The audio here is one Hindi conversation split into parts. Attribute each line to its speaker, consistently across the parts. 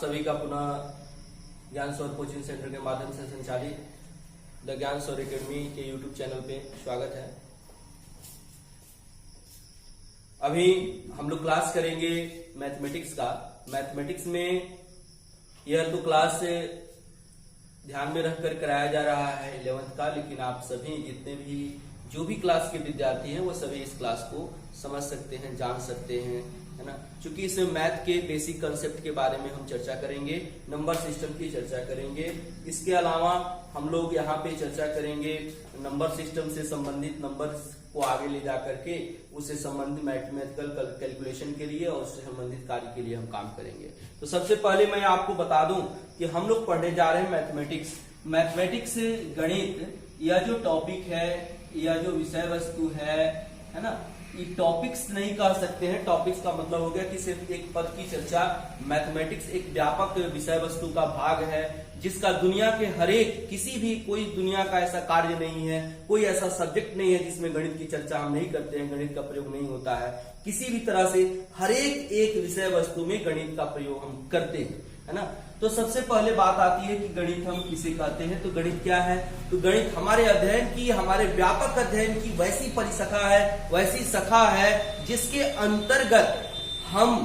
Speaker 1: सभी का पुनः ज्ञान सौर कोचिंग सेंटर के माध्यम से संचालित द ज्ञान सौर एकेडमी के यूट्यूब चैनल पे स्वागत है। अभी हम लोग क्लास करेंगे मैथमेटिक्स का। मैथमेटिक्स में यह तो क्लास ध्यान में रखकर कराया जा रहा है 11th का, लेकिन आप सभी जितने भी जो भी क्लास के विद्यार्थी हैं वो सभी इस क्लास को समझ सकते हैं, जान सकते हैं, है ना। क्योंकि इस मैथ के बेसिक कंसेप्ट के बारे में हम चर्चा करेंगे, नंबर सिस्टम की चर्चा करेंगे। इसके अलावा हम लोग यहाँ पे चर्चा करेंगे नंबर सिस्टम से संबंधित नंबर को आगे ले जा करके उससे संबंधित मैथमेटिकल कैलकुलेशन के लिए और उससे संबंधित कार्य के लिए हम काम करेंगे। तो सबसे पहले मैं आपको बता दूं कि हम लोग पढ़ने जा रहे हैं मैथमेटिक्स गणित। यह जो टॉपिक है, यह जो विषय वस्तु है ना, ये टॉपिक्स नहीं कह सकते हैं। टॉपिक्स का मतलब हो गया कि सिर्फ एक पद की चर्चा। मैथमेटिक्स एक व्यापक विषय वस्तु का भाग है जिसका दुनिया के हरेक किसी भी कोई दुनिया का ऐसा कार्य नहीं है, कोई ऐसा सब्जेक्ट नहीं है जिसमें गणित की चर्चा हम नहीं करते हैं, गणित का प्रयोग नहीं होता है। किसी भी तरह से हरेक एक विषय वस्तु में गणित का प्रयोग हम करते हैं, है ना। तो सबसे पहले बात आती है कि गणित हम किसे कहते हैं। तो गणित क्या है? तो गणित हमारे अध्ययन की, हमारे व्यापक अध्ययन की वैसी परिशाखा है, वैसी शाखा है जिसके अंतर्गत हम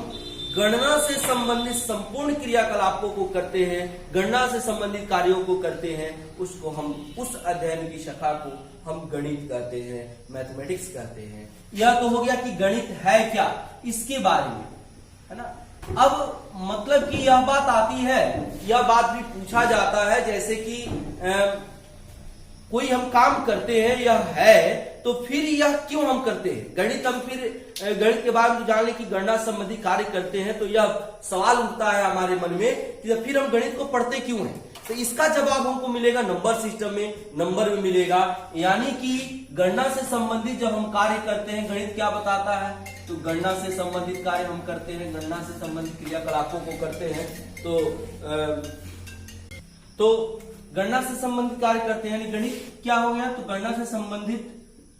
Speaker 1: गणना से संबंधित संपूर्ण क्रियाकलापों को करते हैं, गणना से संबंधित कार्यों को करते हैं, उसको हम उस अध्ययन की शाखा को हम गणित कहते हैं, मैथमेटिक्स कहते हैं। यह तो हो गया कि गणित है क्या, इसके बारे में, है ना। अब मतलब कि यह बात आती है, यह बात भी पूछा जाता है जैसे कि कोई हम काम करते हैं, यह है तो फिर यह क्यों हम करते हैं। गणित हम फिर गणित के बाद जाने की गणना संबंधी कार्य करते हैं, तो यह सवाल उठता है हमारे मन में कि फिर हम गणित को पढ़ते क्यों हैं। तो इसका जवाब हमको मिलेगा नंबर सिस्टम में, नंबर में मिलेगा। यानी कि गणना से संबंधित जब हम कार्य करते हैं, गणित क्या बताता है, तो गणना से संबंधित कार्य हम करते हैं, गणना से संबंधित क्रियाकलापों को करते हैं, तो गणना से संबंधित कार्य करते हैं। यानी गणित क्या हो गया, तो गणना से संबंधित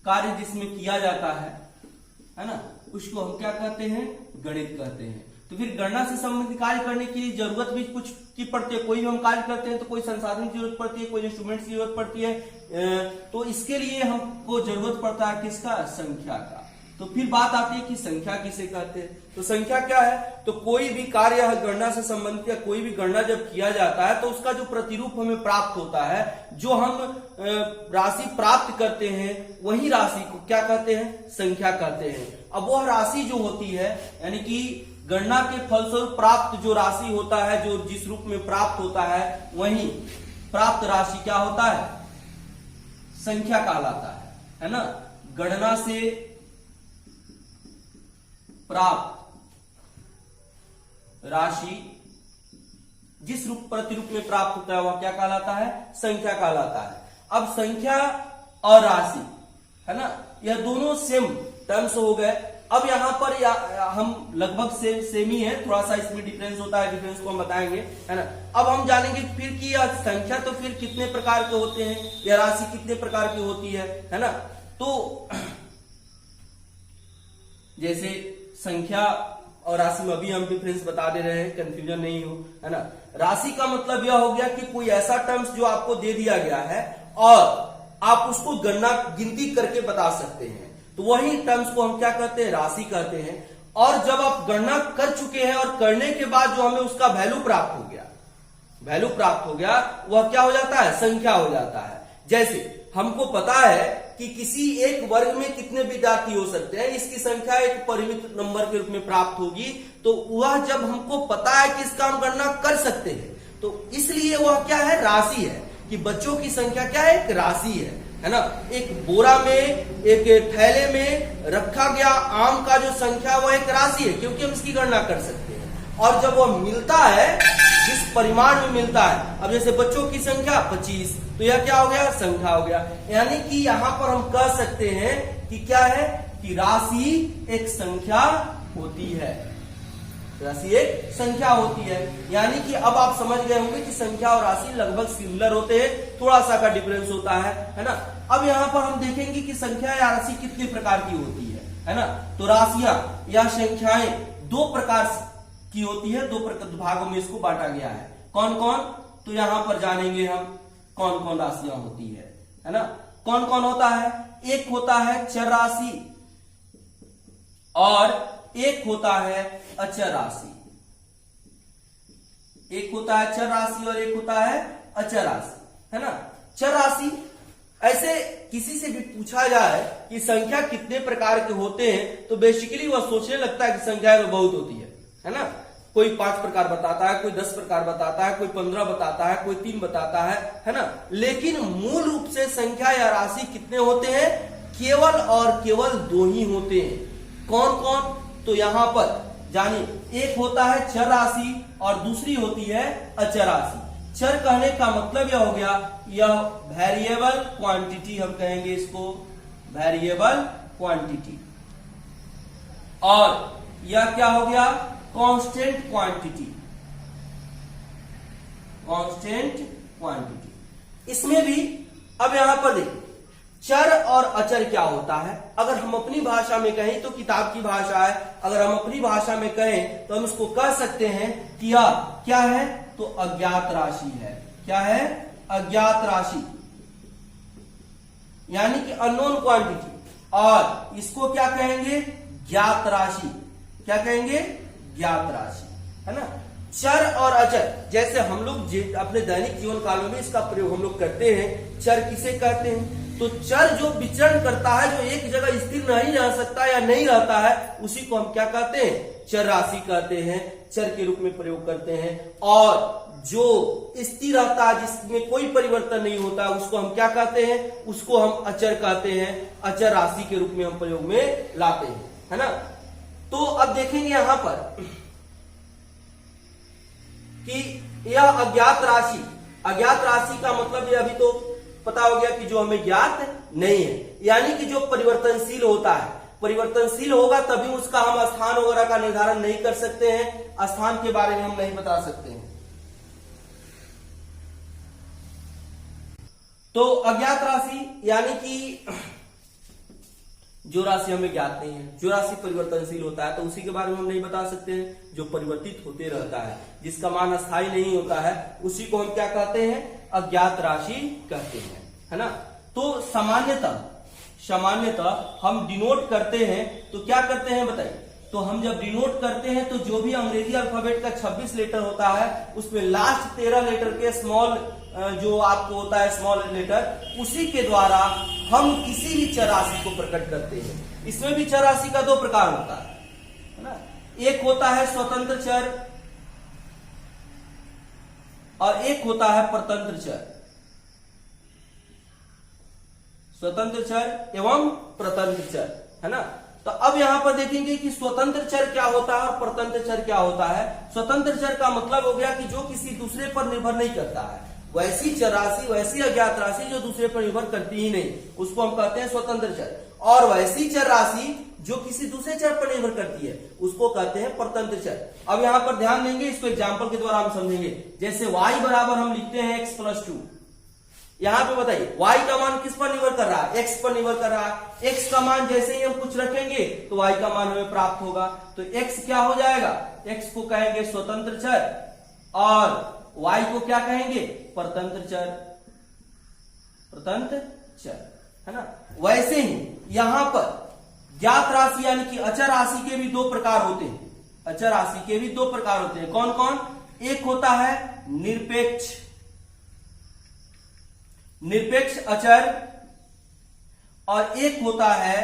Speaker 1: कार्य जिसमें किया जाता है ना, उसको हम क्या कहते हैं, गणित कहते हैं। तो फिर गणना से संबंधित कार्य करने की जरूरत भी कुछ की पड़ती है। कोई भी हम कार्य करते हैं तो कोई संसाधन की जरूरत पड़ती है, कोई इंस्ट्रूमेंट की जरूरत पड़ती है। तो इसके लिए हमको जरूरत पड़ता है किसका, संख्या का। तो फिर बात आती है कि संख्या किसे कहते हैं। तो संख्या क्या है, तो कोई भी कार्य गणना से संबंधित या कोई भी गणना जब किया जाता है तो उसका जो प्रतिरूप हमें प्राप्त होता है, जो हम राशि प्राप्त करते हैं, वही राशि को क्या कहते हैं, संख्या कहते हैं। अब वह राशि जो होती है, यानी कि गणना के फलस्वरूप प्राप्त जो राशि होता है, जो जिस रूप में प्राप्त होता है, वही प्राप्त राशि क्या होता है, संख्या कहलाता है ना। गणना से प्राप्त राशि जिस रूप प्रतिरूप में प्राप्त होता है वह क्या कहलाता है, संख्या कहलाता है। अब संख्या और राशि, है ना, यह दोनों सेम टर्म्स हो गए। अब यहां पर हम लगभग सेम ही है, थोड़ा सा इसमें डिफरेंस होता है, डिफरेंस को हम बताएंगे, है ना। अब हम जानेंगे फिर कि यह संख्या तो फिर कितने प्रकार के होते हैं, यह राशि कितने प्रकार की होती है ना। तो जैसे संख्या और राशि में अभी हम डिफरेंस बता दे रहे हैं, कंफ्यूजन नहीं हो, है ना। राशि का मतलब यह हो गया कि कोई ऐसा टर्म्स जो आपको दे दिया गया है और आप उसको गिनती करके बता सकते हैं, तो वही टर्म्स को हम क्या कहते हैं, राशि कहते हैं। और जब आप गणना कर चुके हैं और करने के बाद जो हमें उसका वैल्यू प्राप्त हो गया, वह क्या हो जाता है, संख्या हो जाता है। जैसे हमको पता है कि किसी एक वर्ग में कितने विद्यार्थी हो सकते हैं, इसकी संख्या एक परिमित नंबर के रूप में प्राप्त होगी। तो वह जब हमको पता है कि इसका हम गणना कर सकते हैं, तो इसलिए वह क्या है, राशि है। कि बच्चों की संख्या क्या है, एक राशि है ना। एक बोरा में, एक थैले में रखा गया आम का जो संख्या वह एक राशि है, क्योंकि हम इसकी गणना कर सकते हैं। और जब वह मिलता है, जिस परिमाण में मिलता है, अब जैसे बच्चों की संख्या 25, तो यह क्या हो गया, संख्या हो गया। यानी कि यहां पर हम कह सकते हैं कि क्या है, कि राशि एक संख्या होती है, राशि एक संख्या होती है। यानी कि अब आप समझ गए होंगे कि संख्या और राशि लगभग सिमिलर होते हैं, थोड़ा सा का डिफरेंस होता है ना। अब यहां पर हम देखेंगे कि संख्या या राशि कितने प्रकार की होती है ना। तो राशियां या संख्याएं दो प्रकार की होती है, दो भागों में इसको बांटा गया है। कौन कौन, तो यहां पर जानेंगे हम कौन कौन राशियां होती है ना। कौन कौन होता है, एक होता है चर राशि और एक होता है अचर राशि। एक होता है चर राशि और एक होता है अचर राशि, है ना। चर राशि, ऐसे किसी से भी पूछा जाए कि संख्या कितने प्रकार के होते हैं तो बेसिकली वह सोचने लगता है कि संख्या तो बहुत होती है ना। कोई 5 प्रकार बताता है, कोई 10 प्रकार बताता है, कोई 15 बताता है, कोई 3 बताता है ना। लेकिन मूल रूप से संख्या या राशि कितने होते हैं, केवल और केवल 2 ही होते हैं। कौन कौन, तो यहां पर जानिए, एक होता है चर राशि और दूसरी होती है अचर राशि। चर कहने का मतलब यह हो गया, यह वेरिएबल क्वांटिटी, हम कहेंगे इसको वेरिएबल क्वांटिटी। और यह क्या हो गया, कांस्टेंट क्वांटिटी। कांस्टेंट क्वांटिटी, इसमें भी अब यहां पर देखिए चर और अचर क्या होता है। अगर हम अपनी भाषा में कहें तो किताब की भाषा है, अगर हम अपनी भाषा में कहें तो हम इसको कह सकते हैं कि यह क्या है, तो अज्ञात राशि है। क्या है, अज्ञात राशि, यानी कि अननोन क्वांटिटी। और इसको क्या कहेंगे, ज्ञात राशि। क्या कहेंगे, ज्ञात राशि, है ना। चर और अचर, जैसे हम लोग अपने दैनिक जीवन काल में इसका प्रयोग हम लोग करते हैं। चर किसे कहते हैं, तो चर जो विचरण करता है, जो एक जगह स्थिर नहीं रह सकता या नहीं रहता है, उसी को हम क्या कहते हैं, चर राशि कहते हैं, चर के रूप में प्रयोग करते हैं। और जो स्थिर रहता है, जिसमें कोई परिवर्तन नहीं होता, उसको हम क्या कहते हैं, उसको हम अचर कहते हैं। अचर राशि के रूप में हम प्रयोग में लाते हैं, है ना। तो अब देखेंगे यहां पर कि यह अज्ञात राशि, अज्ञात राशि का मतलब यह अभी तो पता हो गया कि जो हमें ज्ञात नहीं है, यानी कि जो परिवर्तनशील होता है। परिवर्तनशील होगा तभी उसका हम स्थान वगैरह का निर्धारण नहीं कर सकते हैं, स्थान के बारे में हम नहीं बता सकते हैं। तो अज्ञात राशि यानी कि जो राशि हमें ज्ञात नहीं है, जो राशि परिवर्तनशील होता है तो उसी के बारे में हम नहीं बता सकते हैं। जो परिवर्तित होते रहता है, जिसका मान अस्थायी नहीं होता है, उसी को हम क्या कहते हैं, अज्ञात राशि कहते हैं, है ना। तो सामान्यतः हम डिनोट करते हैं तो क्या करते हैं बताइए, तो हम जब डिनोट करते हैं तो जो भी अंग्रेजी अल्फाबेट का 26 लेटर होता है, उसमें लास्ट 13 लेटर के स्मॉल जो आपको होता है स्मॉल लेटर, उसी के द्वारा हम किसी भी चर राशि को प्रकट करते हैं। इसमें भी चर राशि का 2 प्रकार होता है ना। एक होता है स्वतंत्र चर और एक होता है परतंत्र चर। स्वतंत्र चर एवं परतंत्र चर, है ना। तो अब यहां पर देखेंगे कि स्वतंत्र चर क्या होता है और परतंत्र चर क्या होता है। स्वतंत्र चर का मतलब हो गया कि जो किसी दूसरे पर निर्भर नहीं करता है, वैसी चर राशि, वैसी अज्ञात राशि जो दूसरे पर निर्भर करती ही नहीं, उसको हम कहते हैं स्वतंत्र चर। और वैसी चर राशि जो किसी दूसरे चर पर निर्भर करती है, उसको कहते हैं परतंत्र चर। अब यहां पर ध्यान देंगे, इसको एग्जाम्पल के द्वारा हम समझेंगे। जैसे y बराबर हम लिखते हैं x + 2। यहां पे बताइए y का मान किस पर निर्भर कर रहा है, x पर निर्भर कर रहा है। x का मान जैसे ही हम कुछ रखेंगे तो y का मान हमें प्राप्त होगा। तो x क्या हो जाएगा, x को कहेंगे स्वतंत्र चर और y को क्या कहेंगे, परतंत्र चर। परतंत्र चर, है ना। वैसे ही यहां पर ज्ञात राशि यानी कि अचर राशि के भी 2 प्रकार होते हैं। अचर राशि के भी 2 प्रकार होते हैं। कौन कौन, एक होता है निरपेक्ष अचर और एक होता है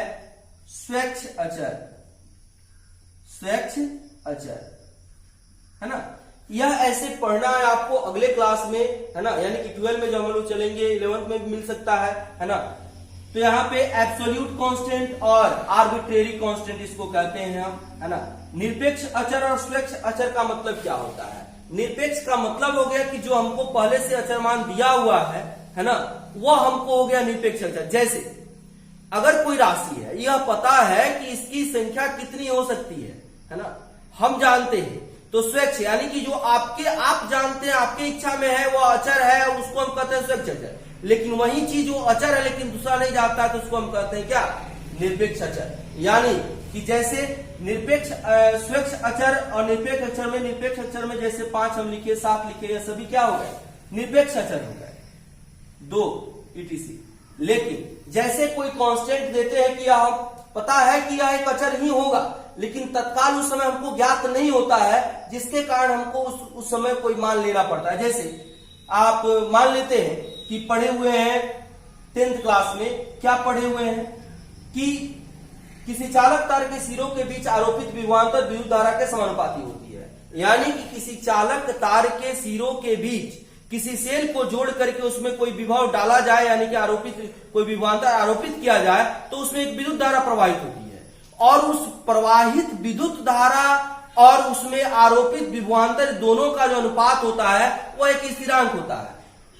Speaker 1: स्वैच्छ अचर। स्वैच्छ अचर, है ना। यह ऐसे पढ़ना है आपको अगले क्लास में, है ना, यानी कि 12 में जब हम लोग चलेंगे 11th में भी मिल सकता है ना। तो यहाँ पे एब्सोल्यूट कांस्टेंट और आर्बिट्रेरी कांस्टेंट इसको कहते हैं हम, है ना। निरपेक्ष अचर और स्वैच्छ अचर का मतलब क्या होता है। निरपेक्ष का मतलब हो गया कि जो हमको पहले से अचर मान दिया हुआ है ना, वह हमको हो गया निरपेक्ष अचर। जैसे अगर कोई राशि है, यह पता है कि इसकी संख्या कितनी हो सकती है ना, हम जानते हैं, तो स्वैच्छ यानी कि जो आप जानते हैं, आपके इच्छा में है, वो अचर है, उसको हम कहते हैं स्वैच्छ अचर। लेकिन वही चीज जो अचर है लेकिन दूसरा नहीं जानता है, तो उसको हम कहते हैं क्या,
Speaker 2: निरपेक्ष अचर, यानी कि जैसे निरपेक्ष स्वच्छ अचर और निरपेक्ष अचर में, निरपेक्ष अचर में जैसे 5 हम लिखे, 7 लिखे, ये सभी क्या हो गए, निरपेक्ष अचर हो गए, 2 etc। लेकिन जैसे कोई कांस्टेंट देते हैं कि यह पता है कि यह एक अचर ही होगा, लेकिन तत्काल उस समय हमको ज्ञात नहीं होता है, जिसके कारण हमको उस समय कोई मान लेना पड़ता है। जैसे आप मान लेते हैं कि पढ़े हुए हैं 10th क्लास में, क्या पढ़े हुए हैं कि किसी चालक तार के सिरों के बीच आरोपित विभवांतर विद्युत धारा के समानुपाती होती है। यानी कि किसी चालक तार के सिरों के बीच किसी सेल को जोड़ करके उसमें कोई विभव डाला जाए, यानी कि आरोपित कोई विभवांतर आरोपित किया जाए, तो उसमें एक विद्युत धारा प्रवाहित होती है, और उस प्रवाहित विद्युत धारा और उसमें आरोपित विभवांतर दोनों का जो अनुपात होता है वो एक स्थिरांक होता है।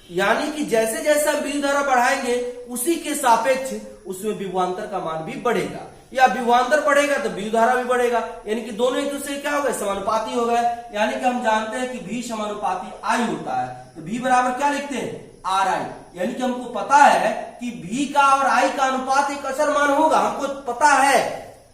Speaker 2: यानी कि जैसे जैसे हम विद्युत धारा बढ़ाएंगे उसी के सापेक्ष उसमें विभवांतर का मान भी बढ़ेगा, या विभवांतर बढ़ेगा तो विद्युत धारा भी बढ़ेगा, यानी कि दोनों एक दूसरे क्या हो गए, समानुपाती हो गए। यानी कि हम जानते हैं कि V समानुपाती I होता है, तो V बराबर क्या लिखते हैं, RI। यानी कि हमको पता है कि V का और I का अनुपात एक अचर मान होगा, हमको पता है,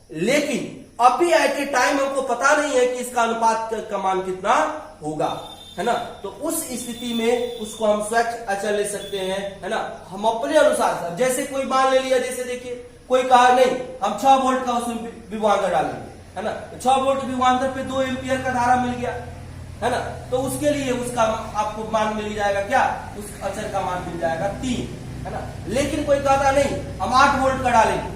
Speaker 2: लेकिन अभी एट ए टाइम हमको पता नहीं है कि इसका अनुपात का मान कितना होगा, है ना। तो उस स्थिति में उसको हम स्वच्छ अचर ले सकते हैं, है ना। हम अपने अनुसार, जैसे कोई मान ले लिया, जैसे देखिए कोई कहा नहीं हम 6 वोल्ट का उसमें विभवांतर डालेंगे, है ना, 6 वोल्ट विभवांतर पे 2 एम्पियर का धारा मिल गया, है ना, तो उसके लिए उसका आपको मान मिल जाएगा, क्या, उस अचर का मान मिल जाएगा 3, है ना। लेकिन कोई कहता नहीं हम 8 वोल्ट का डालेंगे,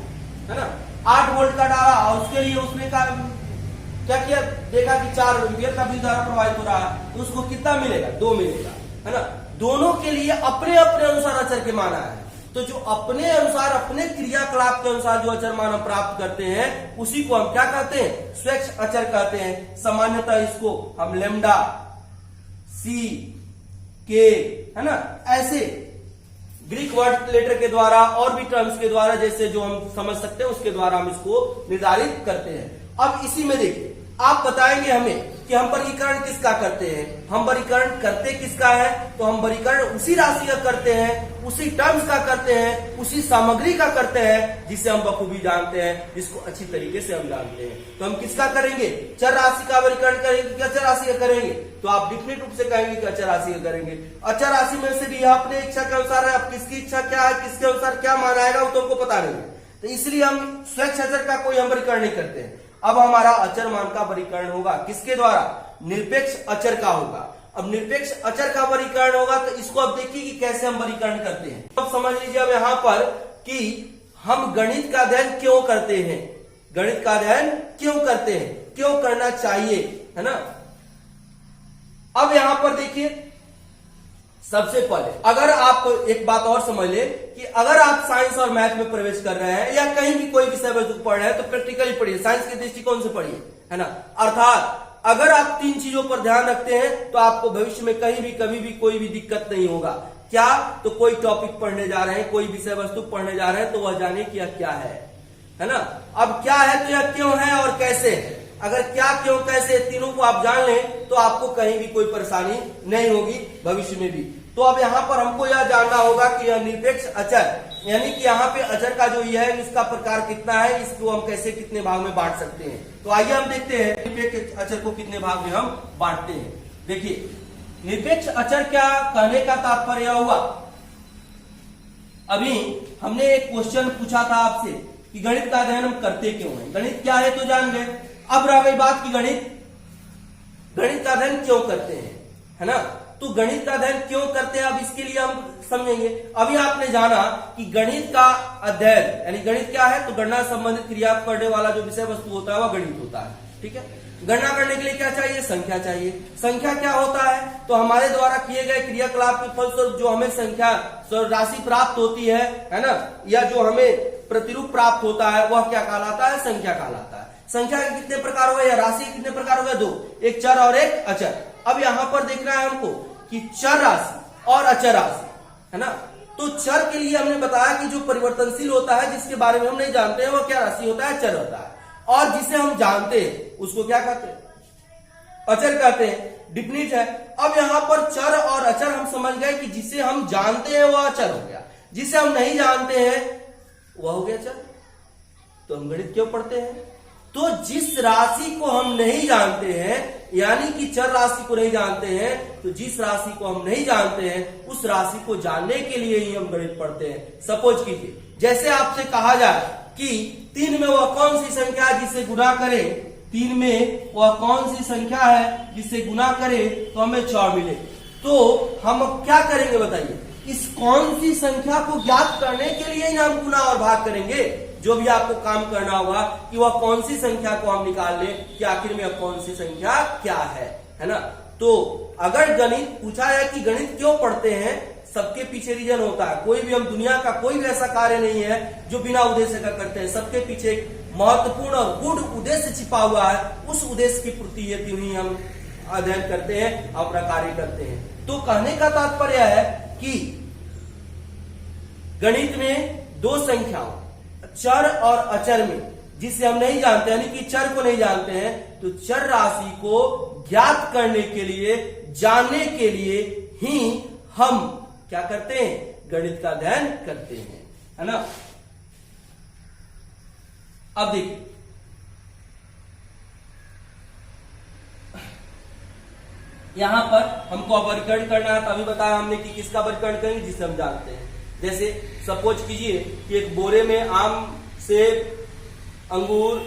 Speaker 2: है ना, 8 वोल्ट का डाला और उसके लिए उसने क्या किया, देखा कि 4 एम्पियर का विद्युत धारा प्रवाहित हो रहा है, तो उसको कितना मिलेगा, 2 मिलेगा, है ना। दोनों के लिए अपने अपने अनुसार अचर के मान आए हैं, तो जो अपने अनुसार अपने क्रियाकलाप के अनुसार जो अचर मान हम प्राप्त करते हैं उसी को हम क्या कहते हैं, स्वच्छ अचर कहते हैं। सामान्यतः इसको हम लेम्डा, सी, के, है ना, ऐसे ग्रीक वर्ड लेटर के द्वारा और भी टर्म्स के द्वारा जैसे जो हम समझ सकते हैं उसके द्वारा हम इसको निर्धारित करते हैं। अब इसी में देखिए आप बताएंगे हमें कि हम वर्गीकरण किसका करते हैं, हम वर्गीकरण करते किसका है, तो हम वर्गीकरण उसी राशि का करते हैं, उसी टर्म्स का करते हैं, उसी सामग्री का करते हैं जिसे हम बखूबी जानते हैं, जिसको अच्छी तरीके से हम जानते हैं। तो हम किसका करेंगे, चर राशि का वर्गीकरण करेंगे कि अचर राशि का करेंगे, तो आप डिफिनिट रूप से कहेंगे कि अचर राशि का करेंगे। अचर राशि में से भी यह अपने इच्छा के अनुसार है, अब किसकी इच्छा क्या है, किसके अनुसार क्या मान आएगा वो तो हमको पता नहीं है, तो इसलिए हम स्वच्छ अचर का कोई हम वर्गीकरण नहीं करते हैं। अब हमारा अचर मान का वर्गीकरण होगा किसके द्वारा, निरपेक्ष अचर का होगा। अब निरपेक्ष अचर का वर्गीकरण होगा तो इसको अब देखिए कि कैसे हम वर्गीकरण करते हैं। अब समझ लीजिए अब यहां पर कि हम गणित का अध्ययन क्यों करते हैं, गणित का अध्ययन क्यों करते हैं, क्यों करना चाहिए, है ना। अब यहां पर देखिए सबसे पहले अगर आप एक बात और समझ ले कि अगर आप साइंस और मैथ में प्रवेश कर रहे हैं या कहीं भी कोई विषय वस्तु पढ़ रहे हैं तो प्रैक्टिकली पढ़िए, साइंस के दृष्टिकोण से पढ़िए, है ना। अर्थात अगर आप 3 चीजों पर ध्यान रखते हैं तो आपको भविष्य में कहीं भी कभी भी कोई भी दिक्कत नहीं होगा। क्या, तो कोई टॉपिक पढ़ने जा रहे हैं, कोई विषय वस्तु पढ़ने जा रहे हैं तो वह जाने कि यह क्या है ना। अब क्या है तो यह क्यों है और कैसे है, अगर क्या, क्यों, कैसे तीनों को आप जान लें तो आपको कहीं भी कोई परेशानी नहीं होगी भविष्य में भी। तो अब यहाँ पर हमको यह जानना होगा कि यह निरपेक्ष अचर यानी कि यहाँ पे अचर का जो यह है इसका प्रकार कितना है, इसको हम कैसे कितने भाग में बांट सकते हैं। तो आइए हम देखते हैं निरपेक्ष अचर को कितने भाग में हम बांटते हैं। देखिए निरपेक्ष अचर क्या कहने का तात्पर्य हुआ, अभी हमने एक क्वेश्चन पूछा था आपसे कि गणित का अध्ययन हम करते क्यों हैं, गणित क्या है तो जान गए। अब रह गई बात कि गणित का अध्ययन क्यों करते हैं, है ना। तो गणित का अध्ययन क्यों करते हैं अब इसके लिए हम समझेंगे। अभी आपने जाना कि गणित का अध्ययन यानी गणित क्या है, तो गणना संबंधित क्रिया करने वाला जो विषय वस्तु होता है वह गणित होता है, ठीक है। गणना करने के लिए क्या चाहिए, संख्या चाहिए। संख्या क्या होता है, तो हमारे द्वारा किए गए क्रियाकलाप के फलस्वरूप जो हमें संख्या राशि प्राप्त होती है ना, या जो हमें प्रतिरूप प्राप्त होता है वह क्या कहलाता है, संख्या कहलाता है। संख्या के कितने प्रकार हो गए, या राशि के कितने प्रकार हो गए, 2, एक चर और एक अचर। अब यहां पर देखना है हमको कि चर राशि और अचर राशि, है ना। तो चर के लिए हमने बताया कि जो परिवर्तनशील होता है जिसके बारे में हम नहीं जानते हैं वो क्या राशि होता है, चर होता है। और जिसे हम जानते हैं उसको क्या कहते हैं, अचर कहते हैं, डिफिनिट है। अब यहां पर चर और अचर हम समझ गए कि जिसे हम जानते हैं वह अचर हो गया, जिसे हम नहीं जानते हैं वह हो गया चर। तो हम गणित क्यों पढ़ते हैं? तो जिस राशि को हम नहीं जानते हैं, यानी कि चर राशि को नहीं जानते हैं, तो जिस राशि को हम नहीं जानते हैं उस राशि को जानने के लिए ही हम गणित पढ़ते हैं। सपोज कीजिए, जैसे आपसे कहा जाए कि 3 में वह कौन सी संख्या है जिससे गुना करें, 3 में वह कौन सी संख्या है जिससे गुना करें तो हमें 4 मिले, तो हम अब क्या करेंगे बताइए? इस कौन सी संख्या को ज्ञात करने के लिए ही हम गुना और भाग करेंगे। जो भी आपको काम करना होगा कि वह कौन सी संख्या को हम निकाल लें कि आखिर में अब कौन सी संख्या क्या है ना। तो अगर गणित पूछा है कि गणित क्यों पढ़ते हैं, सबके पीछे रीजन होता है। कोई भी हम दुनिया का कोई भी ऐसा कार्य नहीं है जो बिना उद्देश्य का करते हैं। सबके पीछे एक महत्वपूर्ण और गूढ़ उद्देश्य छिपा हुआ है। उस उद्देश्य की पूर्ति हेतु ही हम अध्ययन करते हैं, अपना कार्य करते हैं। तो कहने का तात्पर्य है कि गणित में दो संख्याओं चर और अचर में जिसे हम नहीं जानते, यानी कि चर को नहीं जानते हैं, तो चर राशि को ज्ञात करने के लिए, जानने के लिए ही हम क्या करते हैं? गणित का अध्ययन करते हैं, है ना। अब देखिए, यहां पर हमको वर्गीकरण करना है, तभी बताया हमने कि किसका वर्गीकरण करेंगे, जिसे हम जानते हैं। जैसे सपोज कीजिए कि एक बोरे में आम, सेब, अंगूर,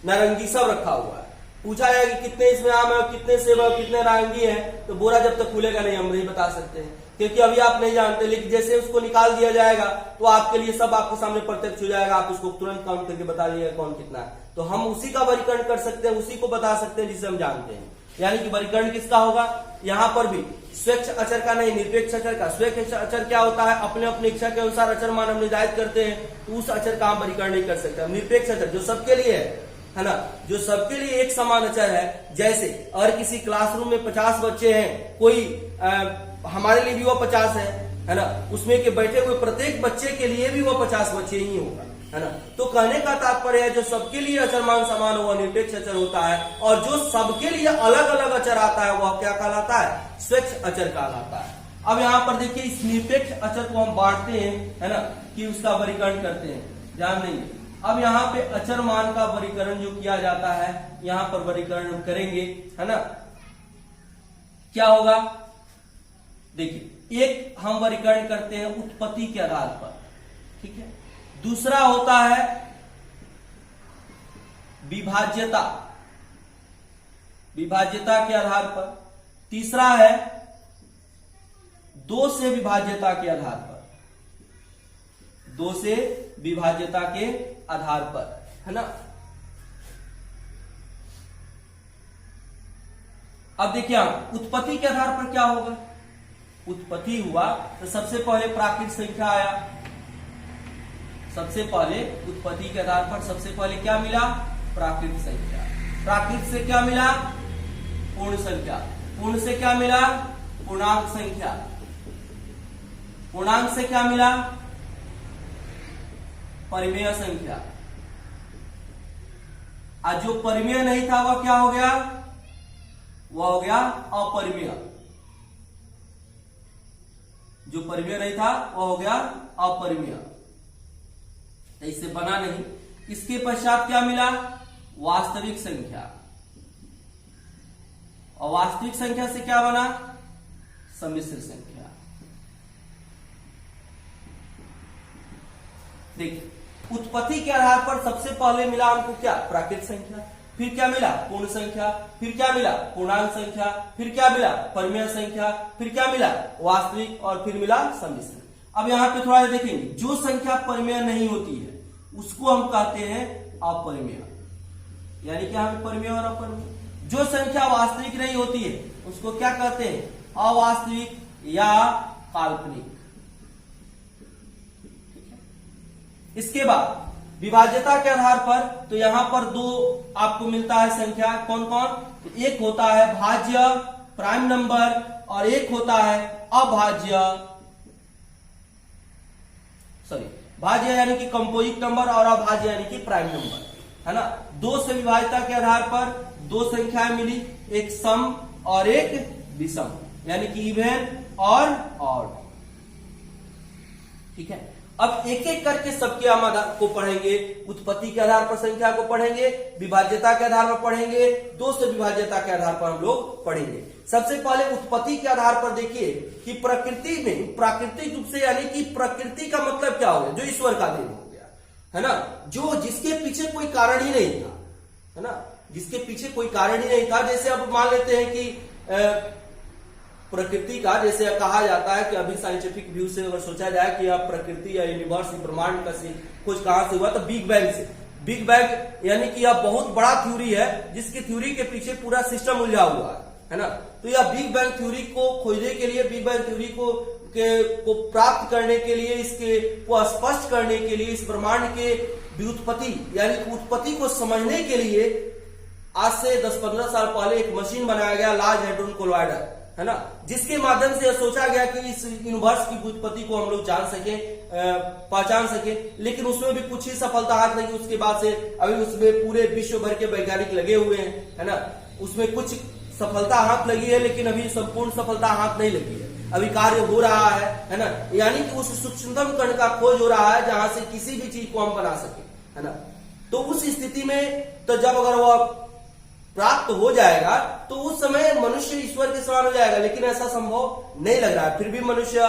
Speaker 2: नारंगी सब रखा हुआ है। पूछा है कि कितने इसमें आम है, कितने सेब है, कितने नारंगी है, तो बोरा जब तक खुलेगा नहीं हम नहीं बता सकते हैं, क्योंकि अभी आप नहीं जानते। लेकिन जैसे उसको निकाल दिया जाएगा तो आपके लिए सब आपके सामने प्रत्यक्ष हो जाएगा, आप उसको तुरंत काउंट करके बता दीजिएगा कौन कितना है। तो हम उसी का वर्गीकरण कर सकते हैं, उसी को बता सकते हैं जिसे हम जानते हैं। यानी कि वर्गीकरण किसका होगा? यहां पर भी स्वेच्छ अचर का नहीं, निरपेक्ष अचर का। स्वेच्छ अचर क्या होता है? अपने अपने इच्छा के अनुसार अचर मान हम निर्धारित करते हैं, तो उस अचर का हम वर्गीकरण नहीं कर सकते। निरपेक्ष अचर जो सबके लिए है ना, जो सबके लिए एक समान अचर है। जैसे अगर किसी क्लासरूम में 50 बच्चे हैं, कोई हमारे लिए भी वो 50 है ना, उसमें के बैठे हुए प्रत्येक बच्चे के लिए भी वो 50 बच्चे ही होगा, है ना। तो कहने का तात्पर्य है जो सबके लिए अचर मान समान हो निरपेक्ष अचर होता है, और जो सबके लिए अलग अलग अचर आता है वह क्या कहलाता है? स्वेच्छ अचर कहलाता है। अब यहाँ पर देखिए, इस निरपेक्ष अचर को हम बांटते हैं, है ना, कि उसका वर्गीकरण करते हैं, ध्यान देंगे। अब यहाँ पे अचर मान का वर्गीकरण जो किया जाता है, यहाँ पर वर्गीकरण हम करेंगे, है ना। क्या होगा? देखिए, एक हम वर्गीकरण करते हैं उत्पत्ति के आधार पर, ठीक है। दूसरा होता है विभाज्यता, विभाज्यता के आधार पर। तीसरा है दो से विभाज्यता के आधार पर, दो से विभाज्यता के आधार पर, है ना। अब देखिए, उत्पत्ति के आधार पर क्या होगा? उत्पत्ति हुआ तो सबसे पहले प्राकृत संख्या आया। सबसे पहले उत्पत्ति के आधार पर सबसे पहले क्या मिला? प्राकृत संख्या। प्राकृत से क्या मिला? पूर्ण संख्या। पूर्ण से क्या मिला? पूर्णांक संख्या। पूर्णांक से क्या मिला? परिमेय संख्या। आज जो परिमेय नहीं था वह क्या हो गया? वह हो गया अपरिमेय। जो परिमेय नहीं था वह हो गया अपरिमेय। इससे बना नहीं। इसके पश्चात क्या मिला? वास्तविक संख्या। और वास्तविक संख्या से क्या बना? सम्मिश्र संख्या। देखिए, उत्पत्ति के आधार पर सबसे पहले मिला हमको क्या? प्राकृत संख्या। फिर क्या मिला? पूर्ण संख्या। फिर क्या मिला? पूर्णांक संख्या। फिर क्या मिला? परिमेय संख्या। फिर क्या मिला? वास्तविक। और फिर मिला सम्मिश्र। अब यहां पे थोड़ा देखेंगे, जो संख्या परिमेय नहीं होती है उसको हम कहते हैं अपरिमेय। यानी कि हम परिमेय और अपरिमेय। जो संख्या वास्तविक नहीं होती है उसको क्या कहते हैं? अवास्तविक या काल्पनिक। इसके बाद विभाज्यता के आधार पर तो यहां पर दो आपको मिलता है संख्या। कौन कौन? तो एक होता है भाज्य प्राइम नंबर और एक होता है अभाज्य, सॉरी भाज्य यानी कि कंपोजिट नंबर और अभाज्य यानी कि प्राइम नंबर, है ना। दो से विभाज्यता के आधार पर दो संख्याएं मिली, एक सम और एक विषम, यानी कि इवन और ऑड, ठीक है। अब एक एक करके सबके हम आधार को पढ़ेंगे। उत्पत्ति के आधार पर संख्या को पढ़ेंगे, विभाज्यता के आधार पर पढ़ेंगे, दो से विभाज्यता के आधार पर हम लोग पढ़ेंगे। सबसे पहले उत्पत्ति के आधार पर देखिए कि प्रकृति में प्राकृतिक रूप से, यानी कि प्रकृति का मतलब क्या हो गया, जो ईश्वर का देन हो गया, है ना, जो जिसके पीछे कोई कारण ही नहीं था, है ना, जिसके पीछे कोई कारण ही नहीं था। जैसे अब मान लेते हैं कि प्रकृति का, जैसे कहा जाता है कि अभी साइंटिफिक व्यू से अगर सोचा जाए कि अब प्रकृति या यूनिवर्स ब्रह्मांड का खोज कहां से हुआ, तो बिग बैंग से। बिग बैंग यानी कि यह बहुत बड़ा थ्योरी है, जिसकी थ्योरी के पीछे पूरा सिस्टम उलझा हुआ है ना। तो यह बिग बैंग थ्योरी को खोजने के लिए, बिग बैंग थ्योरी को प्राप्त करने के लिए, इसके को स्पष्ट करने के लिए, इस ब्रह्मांड के व्युत्पत्ति यानी उत्पत्ति को समझने के लिए आज से 10-15 साल पहले एक मशीन बनाया गया, लार्ज हैड्रोन कोलाइडर, है ना, जिसके माध्यम से सोचा गया कि इस यूनिवर्स की उत्पत्ति को हम लोग जान सके, पहचान सके। लेकिन उसमें भी कुछ ही सफलता हाथ लगी। उसके बाद से अभी उसमें पूरे विश्व भर के वैज्ञानिक लगे हुए हैं, है ना। उसमें कुछ सफलता हाथ लगी है, लेकिन अभी संपूर्ण सफलता हाथ नहीं लगी है। अभी कार्य हो रहा है ना, यानी कि उस सूक्ष्मतम कण का खोज हो रहा है जहां से किसी भी चीज को हम बना सके, है ना। तो उस स्थिति में तो जब अगर वह प्राप्त हो जाएगा तो उस समय मनुष्य ईश्वर के समान हो जाएगा, लेकिन ऐसा संभव नहीं लग रहा है। फिर भी मनुष्य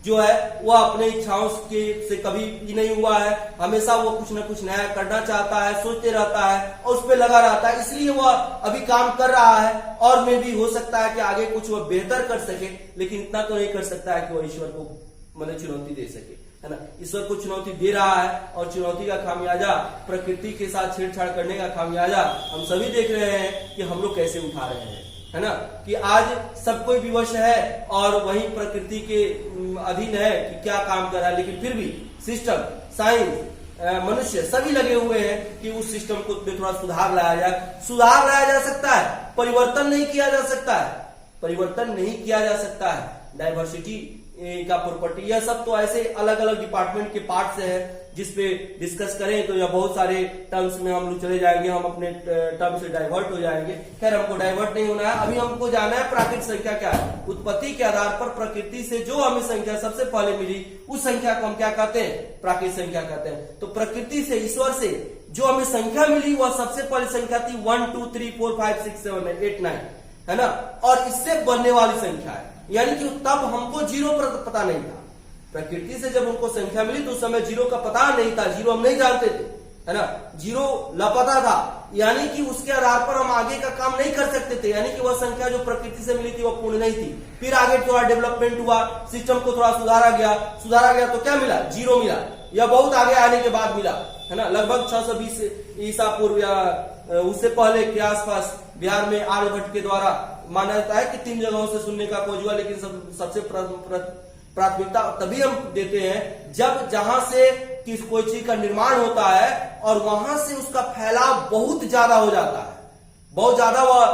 Speaker 2: जो है वह अपने इच्छाओं से कभी नहीं हुआ है। हमेशा वो कुछ न कुछ नया करना चाहता है, सोचते रहता है और उस पर लगा रहता है। इसलिए वह अभी काम कर रहा है और में भी हो सकता है कि आगे कुछ वह बेहतर कर सके, लेकिन इतना तो नहीं कर सकता है कि वह ईश्वर को मतलब चुनौती दे सके, है ना। ईश्वर को चुनौती दे रहा है और चुनौती का खामियाजा, प्रकृति के साथ छेड़छाड़ करने का खामियाजा हम सभी देख रहे हैं कि हम लोग कैसे उठा रहे हैं, है ना। कि आज सब कोई विवश है और वही प्रकृति के अधीन है कि क्या काम कर रहा है, लेकिन फिर भी सिस्टम, साइंस, मनुष्य सभी लगे हुए हैं कि उस सिस्टम को थोड़ा सुधार लाया जाए। सुधार लाया जा सकता है, परिवर्तन नहीं किया जा सकता है, परिवर्तन नहीं किया जा सकता है। डाइवर्सिटी का प्रॉपर्टी, यह सब तो ऐसे अलग अलग डिपार्टमेंट के पार्ट से है, जिसपे डिस्कस करें तो यह बहुत सारे टर्म्स में हम लोग चले जाएंगे, हम अपने टर्म से डाइवर्ट हो जाएंगे। खैर, हमको डाइवर्ट नहीं होना है। अभी हमको जाना है प्राकृतिक संख्या क्या है। उत्पत्ति के आधार पर प्रकृति से जो हमें संख्या सबसे पहले मिली, उस संख्या को हम क्या कहते हैं, प्राकृतिक संख्या कहते हैं। तो प्रकृति से, ईश्वर से जो हमें संख्या मिली वह सबसे पहली संख्या थी 1 2 3 4 5 6 7 8 9, है ना। और इससे बनने वाली संख्या है, यानी कि तब हमको जीरो पता नहीं था। प्रकृति से जब हमको संख्या मिली तो उस समय जीरो का पता नहीं था, जीरो हम नहीं जानते थे, है ना। जीरो लापता था, यानी कि उसके आधार पर हम आगे का काम नहीं कर सकते थे। यानी कि वह संख्या जो प्रकृति से मिली थी वह पूर्ण नहीं थी। फिर आगे थोड़ा डेवलपमेंट हुआ, सिस्टम को थोड़ा सुधारा गया तो क्या मिला, जीरो मिला। यह बहुत आगे आने के बाद मिला, है ना। लगभग 620 ईसा पूर्व या उससे पहले के आसपास बिहार में आर्यभट्ट के द्वारा माना जाता है कि 3 जगहों से शून्य का खोज हुआ। लेकिन सबसे प्राथमिकता तभी हम देते हैं जब जहां से कोई चीज का निर्माण होता है और वहां से उसका फैलाव बहुत ज्यादा हो जाता है, बहुत ज्यादा वह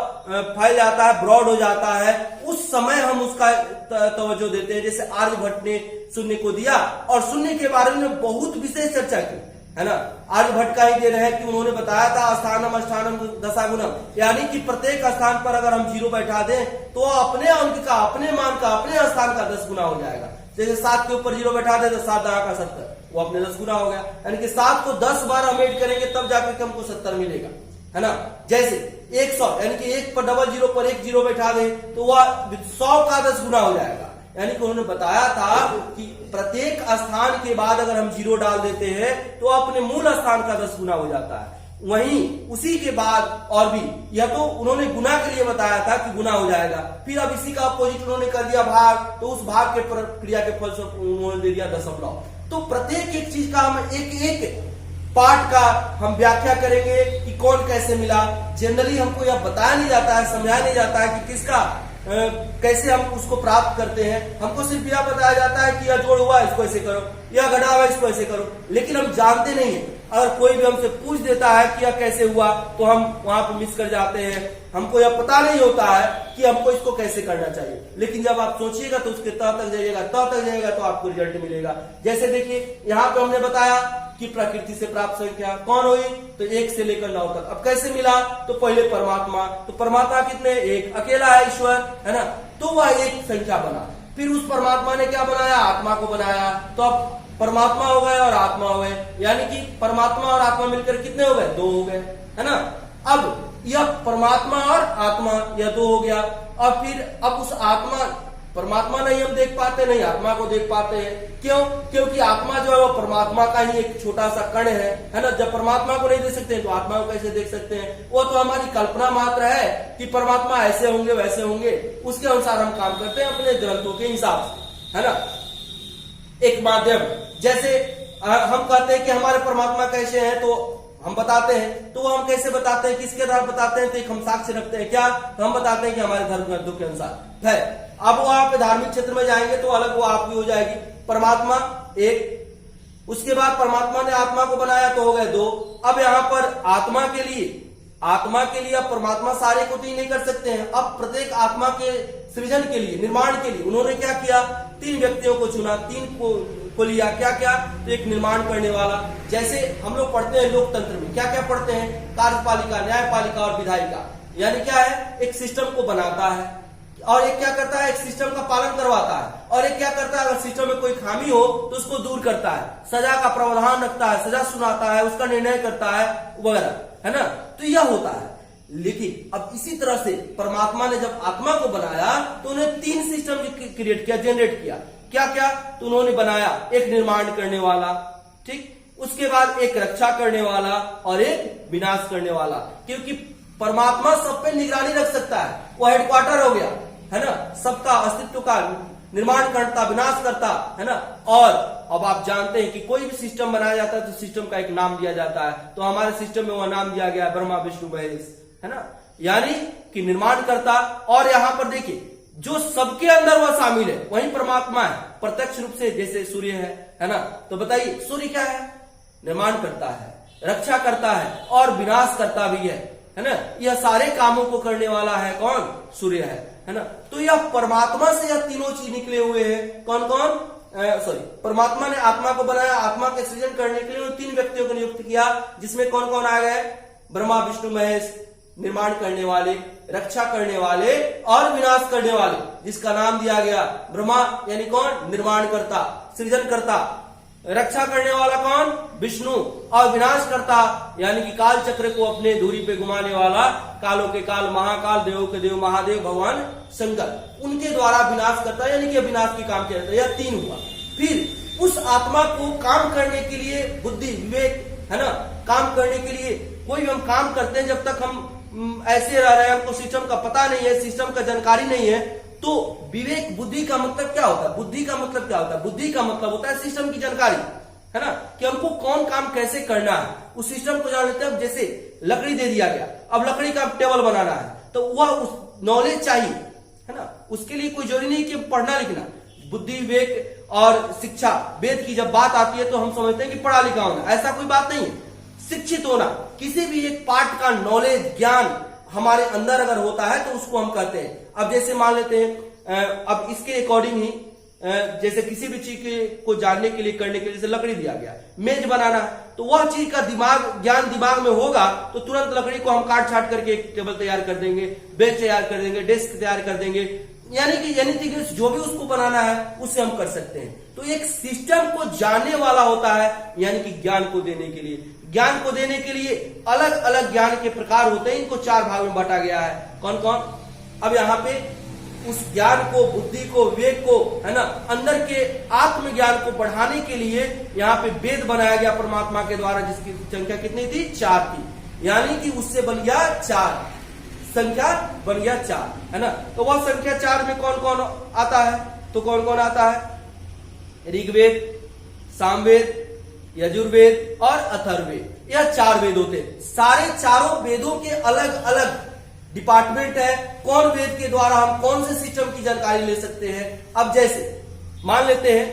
Speaker 2: फैल जाता है, ब्रॉड हो जाता है, उस समय हम उसका तवज्जो देते हैं। जैसे आर्यभट्ट ने शून्य को दिया और शून्य के बारे में बहुत विशेष चर्चा की, है ना। आर्यभट्ट का ही दे रहे हैं कि उन्होंने बताया था स्थानम अष्टानम दशागुणम, यानी कि प्रत्येक स्थान पर अगर हम जीरो बैठा दें तो अपने अंक का, अपने मान का, अपने स्थान का 10 गुना हो जाएगा। जैसे 7 के ऊपर जीरो बैठा दे तो 7 का 70, वो अपने 10 गुना हो गया। यानी कि 7 को 10 बार हम ऐड करेंगे तब जाकर हमको 70 मिलेगा, है ना। जैसे 100, यानी कि 1 पर डबल जीरो पर 1 जीरो बैठा दे तो वह 100 का 10 गुना हो जाएगा। यानी कि उन्होंने बताया था कि प्रत्येक स्थान के बाद अगर हम जीरो डाल देते हैं तो अपने मूल स्थान का 10 गुना हो जाता है। वहीं उसी के बाद और भी, यह तो उन्होंने गुना के लिए बताया था कि गुना हो जाएगा। फिर अब इसी का अपोजिट उन्होंने कर दिया भाग, तो उस भाग के प्रक्रिया के फलस्वरूप उन्होंने दे दिया दशमलव। तो प्रत्येक एक चीज का हम एक पार्ट का हम व्याख्या करेंगे कि कौन कैसे मिला। जनरली हमको यह बताया नहीं जाता है, समझाया नहीं जाता है कि किसका कैसे हम उसको प्राप्त करते हैं। हमको सिर्फ यह बताया जाता है कि यह जोड़ हुआ इसको ऐसे करो, यह घटा हुआ इसको ऐसे करो, लेकिन हम जानते नहीं है। अगर कोई भी हमसे पूछ देता है कि यह कैसे हुआ तो हम वहां पर मिस कर जाते हैं। हमको यह पता नहीं होता है कि हमको इसको कैसे करना चाहिए। लेकिन जब आप सोचिएगा तो उसके तह तक जाइएगा तो आपको रिजल्ट मिलेगा। जैसे देखिए यहाँ पे हमने बताया कि प्रकृति से प्राप्त संख्या कौन हुई, तो 1 से लेकर 9 तक। अब कैसे मिला, तो पहले परमात्मा, तो परमात्मा कितने, एक अकेला है ईश्वर, है ना। तो वह एक संख्या बना। फिर उस परमात्मा ने क्या बनाया, आत्मा को बनाया। तो अब परमात्मा हो गए और आत्मा हो गए, यानी कि परमात्मा और आत्मा मिलकर कितने हो गए? 2 हो गए, है ना। अब यह परमात्मा और आत्मा यह 2 हो गया। और फिर अब उस आत्मा, परमात्मा नहीं हम देख पाते, नहीं आत्मा को देख पाते हैं। क्यों? क्योंकि आत्मा जो है वो परमात्मा का ही एक छोटा सा कण है ना। जब परमात्मा को नहीं देख सकते हैं तो आत्मा को कैसे देख सकते हैं? वो तो हमारी कल्पना मात्र है कि परमात्मा ऐसे होंगे वैसे होंगे, उसके अनुसार हम काम करते हैं अपने ग्रंथों के हिसाब से, है ना। एक माध्यम, जैसे हम कहते हैं कि हमारे परमात्मा कैसे हैं, तो हम बताते हैं, तो हम कैसे बताते हैं, किसके आधार बताते हैं? तो एक हम साक्ष्य रखते हैं, क्या? तो हम बताते हैं कि हमारे धर्म ग्रंथों के अनुसार है। अब वो आप धार्मिक क्षेत्र में जाएंगे तो अलग वो आपकी हो जाएगी। परमात्मा एक, उसके बाद परमात्मा ने आत्मा को बनाया तो हो गए 2। अब यहां पर आत्मा के लिए अब परमात्मा सारे को तो ही नहीं कर सकते हैं। अब प्रत्येक आत्मा के सृजन के लिए, निर्माण के लिए उन्होंने क्या किया? 3 व्यक्तियों को चुना, 3 को लिया। क्या क्या? तो एक निर्माण करने वाला, जैसे हम लोग पढ़ते हैं लोकतंत्र में, क्या क्या पढ़ते हैं? कार्यपालिका, न्यायपालिका और विधायिका, यानी क्या है? एक सिस्टम को बनाता है और एक क्या करता है? एक सिस्टम का पालन करवाता है। और एक क्या करता है? अगर सिस्टम में कोई खामी हो तो उसको दूर करता है, सजा का प्रावधान रखता है, सजा सुनाता है, उसका निर्णय करता है वगैरह, है ना। तो यह होता है। लेकिन अब इसी तरह से परमात्मा ने जब आत्मा को बनाया तो उन्हें 3 सिस्टम क्रिएट किया, जनरेट किया। क्या क्या? तो उन्होंने बनाया एक निर्माण करने वाला, ठीक, उसके बाद एक रक्षा करने वाला और एक विनाश करने वाला। क्योंकि परमात्मा सब पे निगरानी रख सकता है, वो हेडक्वार्टर हो गया, है ना, सबका अस्तित्व का निर्माण करता, विनाश करता, है ना। और अब आप जानते हैं कि कोई भी सिस्टम बनाया जाता है तो सिस्टम का एक नाम दिया जाता है। तो हमारे सिस्टम में वह नाम दिया गया है ब्रह्मा विष्णु महेश, है ना, यानी कि निर्माण करता। और यहां पर देखिए जो सबके अंदर वह शामिल है वही परमात्मा है, प्रत्यक्ष रूप से, जैसे सूर्य है ना। तो बताइए सूर्य क्या है? निर्माण करता है, रक्षा करता है और विनाश करता भी है ना। यह सारे कामों को करने वाला है कौन? सूर्य है ना। तो यह परमात्मा से यह तीनों चीज निकले हुए हैं। कौन कौन? परमात्मा ने आत्मा को बनाया, आत्मा के सृजन करने के लिए उन 3 व्यक्तियों को नियुक्त किया, जिसमें कौन कौन आ गए? ब्रह्मा विष्णु महेश, निर्माण करने वाले, रक्षा करने वाले और विनाश करने वाले, जिसका नाम दिया गया ब्रह्मा, यानी कौन? निर्माण करता, सृजन करता। रक्षा करने वाला कौन? विष्णु। और विनाश करता यानी कि काल चक्र को अपने धुरी पे घुमाने वाला, कालों के काल महाकाल, देवों के देव महादेव भगवान शंकर, उनके द्वारा विनाश करता, यानी कि विनाश की काम किया जाता है। यह 3 हुआ। फिर उस आत्मा को काम करने के लिए बुद्धि, विवेक, है ना, काम करने के लिए कोई भी हम काम करते हैं, जब तक हम ऐसे रह रहे हैं, हमको सिस्टम का पता नहीं है, सिस्टम का जानकारी नहीं है, तो विवेक, बुद्धि का मतलब क्या होता है? बुद्धि का मतलब क्या होता है? बुद्धि का मतलब होता है सिस्टम की जानकारी, है ना, कि हमको कौन काम कैसे करना है, उस सिस्टम को जान लेते हैं। अब जैसे लकड़ी दे दिया गया, अब लकड़ी का टेबल बनाना है, तो वह उस नॉलेज चाहिए, है ना। उसके लिए कोई जरूरी नहीं कि पढ़ना लिखना। बुद्धि, विवेक और शिक्षा, वेद की जब बात आती है तो हम समझते हैं कि पढ़ा लिखा होना, ऐसा कोई बात नहीं है। शिक्षित होना, किसी भी एक पार्ट का नॉलेज, ज्ञान हमारे अंदर अगर होता है तो उसको हम कहते हैं। अब जैसे मान लेते हैं, अब इसके अकॉर्डिंग ही जैसे किसी भी चीज को जानने के लिए, करने के लिए, जैसे लकड़ी दिया गया, मेज बनाना है, तो वह चीज का ज्ञान दिमाग में होगा तो तुरंत लकड़ी को हम काट छाट करके एक टेबल तैयार कर देंगे, बेंच तैयार कर देंगे, डेस्क तैयार कर देंगे, यानी कि जो भी उसको बनाना है उसे हम कर सकते हैं। तो एक सिस्टम को जानने वाला होता है, यानी कि ज्ञान को देने के लिए। ज्ञान को देने के लिए अलग अलग ज्ञान के प्रकार होते हैं, इनको 4 भाग में बांटा गया है। कौन कौन? अब यहाँ पे उस ज्ञान को, बुद्धि को, विवेक को, है ना, अंदर के आत्मज्ञान को बढ़ाने के लिए यहाँ पे वेद बनाया गया परमात्मा के द्वारा, जिसकी संख्या कितनी थी? 4 थी, यानी कि उससे बन गया 4, संख्या बन गया 4, है ना। तो वह संख्या 4 में कौन कौन आता है? तो कौन कौन आता है? ऋग्वेद, सामवेद, यजुर्वेद और अथर्ववेद, यह 4 वेद होते हैं। सारे चारों वेदों के अलग अलग डिपार्टमेंट है, कौन वेद के द्वारा हम कौन से सिस्टम की जानकारी ले सकते हैं। अब जैसे मान लेते हैं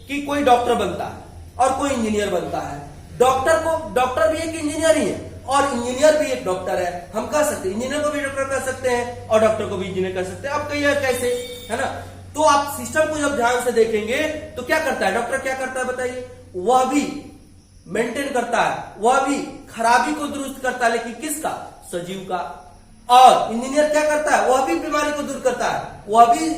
Speaker 2: कि कोई डॉक्टर बनता है और कोई इंजीनियर बनता है। डॉक्टर भी एक इंजीनियर ही है और इंजीनियर भी एक डॉक्टर है। हम कह सकते हैं इंजीनियर को भी डॉक्टर कर सकते हैं और डॉक्टर को भी इंजीनियर कर सकते हैं। अब कहिए कैसे, है ना। तो आप सिस्टम को जब ध्यान से देखेंगे तो क्या करता है डॉक्टर? क्या करता है बताइए? वह भी मेंटेन करता है, वह भी खराबी को दुरुस्त करता है, लेकिन किसका? सजीव का। और इंजीनियर क्या करता है? वह भी बीमारी को दूर करता है, वह भी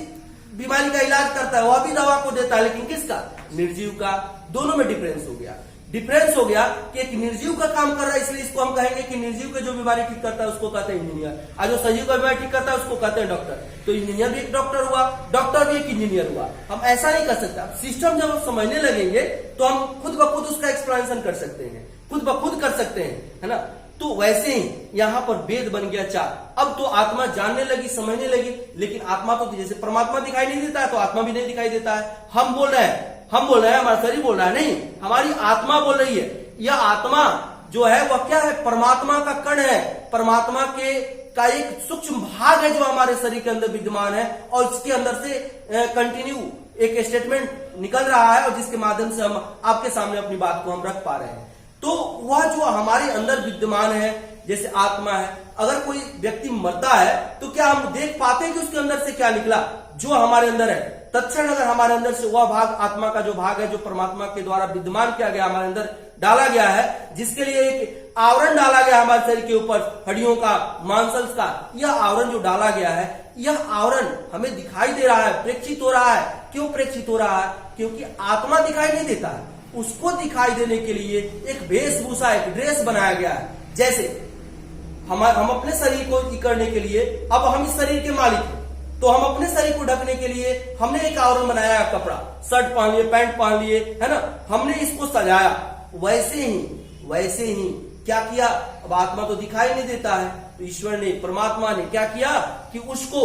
Speaker 2: बीमारी का इलाज करता है, वह भी दवा को देता है, लेकिन किसका? निर्जीव का। दोनों में डिफरेंस हो गया। डिफरेंस हो गया कि एक निर्जीव का काम कर रहा है, इसलिए इसको हम कहेंगे कि निर्जीव के जो बीमारी ठीक करता है उसको कहते हैं इंजीनियर, और जो सजीव का बीमारी ठीक करता है उसको कहते हैं डॉक्टर। तो इंजीनियर भी एक डॉक्टर हुआ, डॉक्टर भी एक इंजीनियर हुआ। हम ऐसा नहीं कर सकते। सिस्टम जब हम समझने लगेंगे तो हम खुद ब खुद उसका एक्सप्लेनेशन कर सकते हैं, खुद ब खुद कर सकते हैं, है ना। तो वैसे ही यहाँ पर वेद बन गया 4। अब तो आत्मा जानने लगी, समझने लगी, लेकिन आत्मा तो जैसे परमात्मा दिखाई नहीं देता है तो आत्मा भी नहीं दिखाई देता है। हम बोल रहे हैं, हमारा शरीर बोल रहा है, नहीं, हमारी आत्मा बोल रही है। यह आत्मा जो है वह क्या है? परमात्मा का कण है, परमात्मा का एक सूक्ष्म भाग है जो हमारे शरीर के अंदर विद्यमान है, और इसके अंदर से कंटिन्यू एक स्टेटमेंट निकल रहा है, और जिसके माध्यम से हम आपके सामने अपनी बात को हम रख पा रहे हैं। तो वह जो हमारे अंदर विद्यमान है, जैसे आत्मा है, अगर कोई व्यक्ति मरता है तो क्या हम देख पाते हैं कि उसके अंदर से क्या निकला? जो हमारे अंदर है तत्क्षण अगर हमारे अंदर से वह भाग, आत्मा का जो भाग है जो परमात्मा के द्वारा विद्यमान किया गया, हमारे अंदर डाला गया है, जिसके लिए एक आवरण डाला गया हमारे शरीर के ऊपर, हड्डियों का, मांसल्स का, यह आवरण जो डाला गया है, यह आवरण हमें दिखाई दे रहा है, प्रेक्षित हो रहा है। क्यों प्रेक्षित हो रहा है? क्योंकि आत्मा दिखाई नहीं देता है। उसको दिखाई देने के लिए एक वेशभूषा, एक ड्रेस बनाया गया है। जैसे हम अपने शरीर को करने के लिए, अब हम इस शरीर के मालिक हैं, तो हम अपने शरीर को ढकने के लिए हमने एक आवरण बनाया है, कपड़ा, शर्ट पहन लिए, पैंट पहन लिए, है ना, हमने इसको सजाया। वैसे ही क्या किया? अब आत्मा तो दिखाई नहीं देता है, तो ईश्वर ने, परमात्मा ने क्या किया कि उसको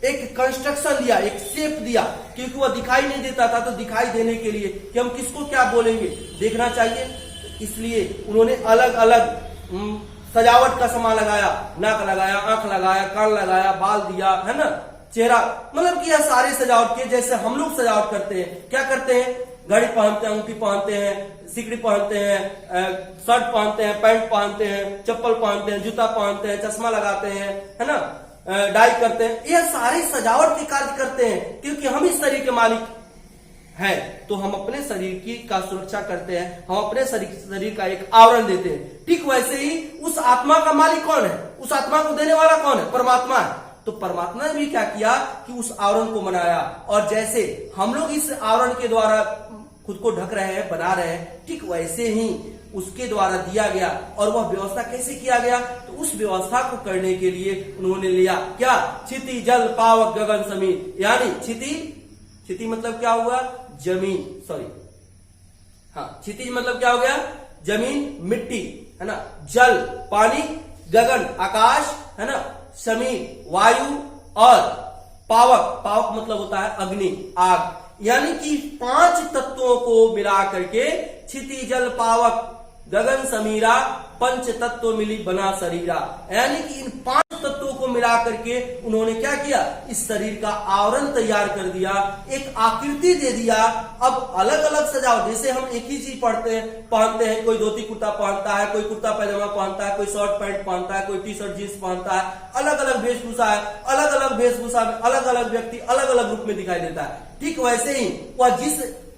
Speaker 2: एक कंस्ट्रक्शन दिया, एक शेप दिया, क्योंकि वह दिखाई नहीं देता था। तो दिखाई देने के लिए कि हम किसको क्या बोलेंगे, देखना चाहिए, इसलिए उन्होंने अलग अलग सजावट का सामान लगाया, नाक लगाया, आंख लगाया, कान लगाया, बाल दिया, है ना, चेहरा, मतलब कि यह सारे सजावट के जैसे हम लोग सजावट करते हैं। क्या करते हैं? घड़ी पहनते हैं, अंगूठी पहनते हैं, सिकड़ी पहनते हैं, शर्ट पहनते हैं, पैंट पहनते हैं, चप्पल पहनते हैं, जूता पहनते हैं, चश्मा लगाते हैं, है ना, डाई करते हैं। यह सारे सजावट के कार्य करते हैं, क्योंकि हम इस शरीर के मालिक हैं। तो हम अपने शरीर की का सुरक्षा करते हैं, हम अपने शरीर का एक आवरण देते हैं। ठीक वैसे ही उस आत्मा का मालिक कौन है? उस आत्मा को देने वाला कौन है? परमात्मा है। तो परमात्मा ने भी क्या किया कि उस आवरण को बनाया, और जैसे हम लोग इस आवरण के द्वारा खुद को ढक रहे हैं, बना रहे हैं, ठीक वैसे ही उसके द्वारा दिया गया। और वह व्यवस्था कैसे किया गया? तो उस व्यवस्था को करने के लिए उन्होंने लिया क्या? क्षिति, जल, पावक, गगन, समीर। यानी क्षिति मतलब क्या हुआ? जमीन, सॉरी, हाँ, क्षितिज मतलब क्या हो गया? जमीन, मिट्टी, है ना, जल, पानी, गगन, आकाश, है ना, समीर, वायु, और पावक मतलब होता है अग्नि, आग। यानी कि 5 तत्वों को मिला करके क्षिति, जल, पावक, गगन, समीरा, पंच तत्व मिली बना शरीरा। यानी कि इन 5 तत्वों को मिला करके उन्होंने क्या किया? इस शरीर का आवरण तैयार कर दिया, एक आकृति दे दिया। अब अलग अलग सजावट, जैसे हम एक ही चीज पहनते हैं, कोई धोती कुर्ता पहनता है, कोई कुर्ता पैजामा पहनता है, कोई शर्ट पैंट पहनता है, कोई टी शर्ट जींस पहनता है, अलग अलग वेशभूषा है, अलग अलग वेशभूषा में अलग अलग व्यक्ति अलग अलग रूप में दिखाई देता है। ठीक वैसे ही